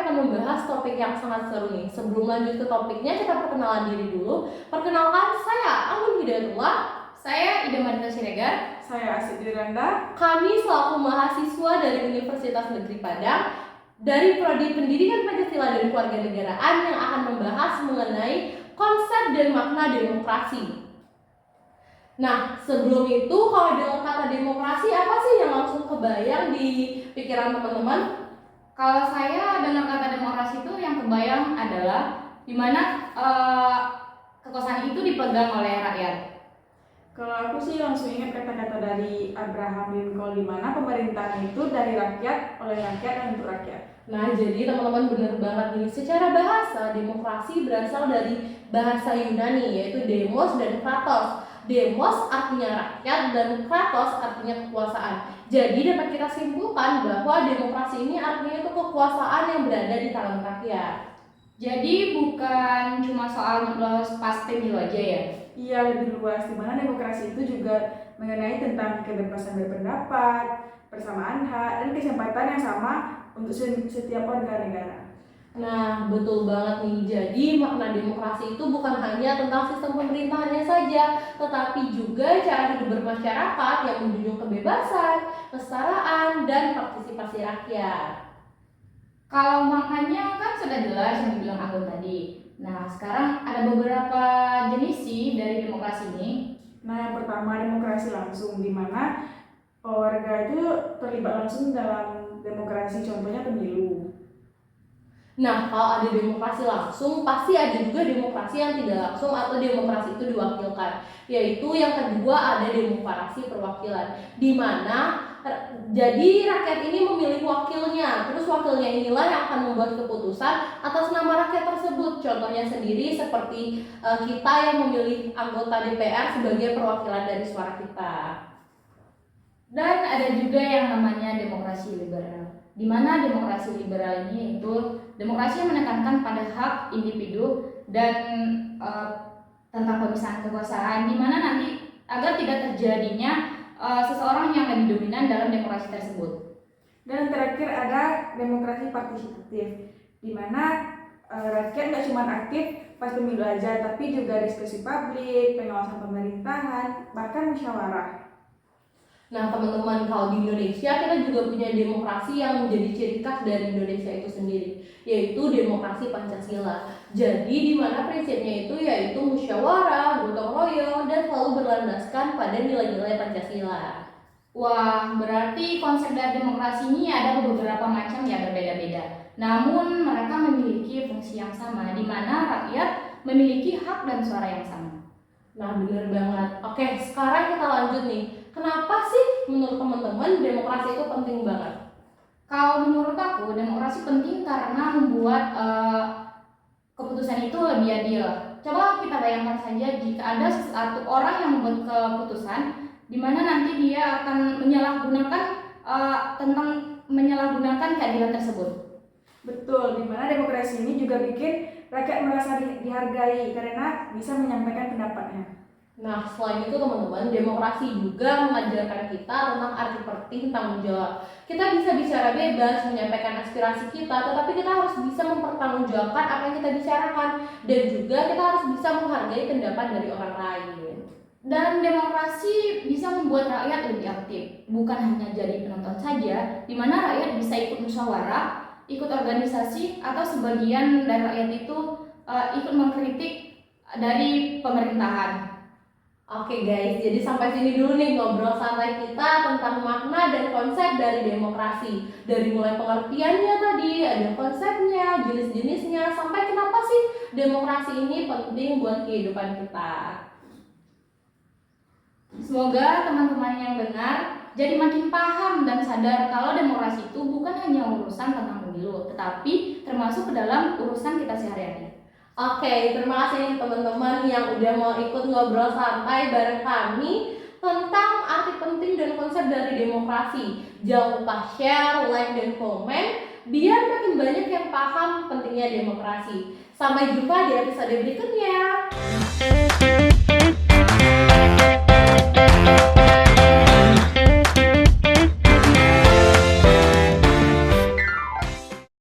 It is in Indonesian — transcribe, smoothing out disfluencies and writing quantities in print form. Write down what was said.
akan membahas topik yang sangat seru nih. Sebelum lanjut ke topiknya, kita perkenalan diri dulu. Perkenalkan, saya Anggun Hidayatullah. Saya Ida Marita Siregar. Saya Asik Diranda. Kami selaku mahasiswa dari Universitas Negeri Padang dari Prodi Pendidikan Pancasila dan Kewarganegaraan yang akan membahas mengenai konsep dan makna demokrasi. Nah, sebelum itu kalau dengan kata demokrasi apa sih yang langsung kebayang di pikiran teman-teman? Kalau saya dengar kata demokrasi itu yang kebayang adalah di mana kekuasaan itu dipegang oleh rakyat. Kalau aku sih langsung ingat kata-kata dari Abraham Lincoln, di mana pemerintahan itu dari rakyat, oleh rakyat, dan untuk rakyat. Nah, jadi teman-teman benar banget nih. Secara bahasa, demokrasi berasal dari bahasa Yunani, yaitu demos dan kratos. Demos artinya rakyat dan kratos artinya kekuasaan. Jadi dapat kita simpulkan bahwa demokrasi ini artinya itu kekuasaan yang berada di tangan rakyat. Jadi bukan cuma soal nyoblos pas pemilu aja ya? Iya, lebih luas, di mana demokrasi itu juga mengenai tentang kebebasan berpendapat, persamaan hak, dan kesempatan yang sama untuk setiap warga negara. Nah, betul banget nih. Jadi makna demokrasi itu bukan hanya tentang sistem pemerintahannya saja, tetapi juga cara hidup bermasyarakat yang menjunjung kebebasan, kesetaraan, dan partisipasi rakyat. Kalau maknanya kan sudah jelas yang dibilang Anggun tadi. Nah, sekarang ada beberapa jenis sih dari demokrasi ini. Nah, yang pertama demokrasi langsung, di mana warga itu terlibat langsung dalam demokrasi, contohnya pemilu. Nah, kalau ada demokrasi langsung, pasti ada juga demokrasi yang tidak langsung atau demokrasi itu diwakilkan. Yaitu yang kedua ada demokrasi perwakilan, di mana jadi rakyat ini memilih wakilnya, terus wakilnya inilah yang akan membuat keputusan atas nama rakyat tersebut. Contohnya sendiri seperti kita yang memilih anggota DPR sebagai perwakilan dari suara kita. Dan ada juga yang namanya demokrasi liberal, di mana demokrasi liberal ini itu demokrasi yang menekankan pada hak individu dan tentang pemisahan kekuasaan, di mana nanti agar tidak terjadinya seseorang yang lebih dominan dalam demokrasi tersebut. Dan terakhir ada demokrasi partisipatif, di mana rakyat nggak cuma aktif pas pemilu aja, tapi juga diskusi publik, pengawasan pemerintahan, bahkan musyawarah. Nah, teman-teman, kalau di Indonesia kita juga punya demokrasi yang menjadi ciri khas dari Indonesia itu sendiri, yaitu demokrasi Pancasila. Jadi di mana prinsipnya itu yaitu musyawarah, gotong royong, dan selalu berlandaskan pada nilai-nilai Pancasila. Wah, berarti konsep dari demokrasi ini ada beberapa macam ya, berbeda-beda. Namun mereka memiliki fungsi yang sama, di mana rakyat memiliki hak dan suara yang sama. Nah, benar banget. Oke, sekarang kita lanjut nih. Kenapa sih menurut teman-teman demokrasi itu penting banget? Kalau menurut aku, demokrasi penting karena membuat keputusan itu lebih adil. Coba kita bayangkan saja jika ada satu orang yang membuat keputusan di mana nanti dia akan menyalahgunakan keadilan tersebut. Betul, di mana demokrasi ini juga bikin rakyat merasa dihargai karena bisa menyampaikan pendapatnya. Nah, selain itu teman-teman, demokrasi juga mengajarkan kita tentang arti penting tanggung jawab. Kita bisa bicara bebas, menyampaikan aspirasi kita, tetapi kita harus bisa mempertanggungjawabkan apa yang kita bicarakan, dan juga kita harus bisa menghargai pendapat dari orang lain. Dan demokrasi bisa membuat rakyat lebih aktif, bukan hanya jadi penonton saja, di mana rakyat bisa ikut musyawarah, ikut organisasi, atau sebagian dari rakyat itu ikut mengkritik dari pemerintahan. Oke guys, jadi sampai sini dulu nih ngobrol santai kita tentang makna dan konsep dari demokrasi. Dari mulai pengertiannya tadi, ada konsepnya, jenis-jenisnya, sampai kenapa sih demokrasi ini penting buat kehidupan kita. Semoga teman-teman yang dengar jadi makin paham dan sadar kalau demokrasi itu bukan hanya urusan tentang pemilu, tetapi termasuk ke dalam urusan kita sehari-hari. Oke, terima kasih teman-teman yang udah mau ikut ngobrol santai bareng kami tentang arti penting dan konsep dari demokrasi. Jangan lupa share, like, dan komen biar makin banyak yang paham pentingnya demokrasi. Sampai jumpa di episode berikutnya.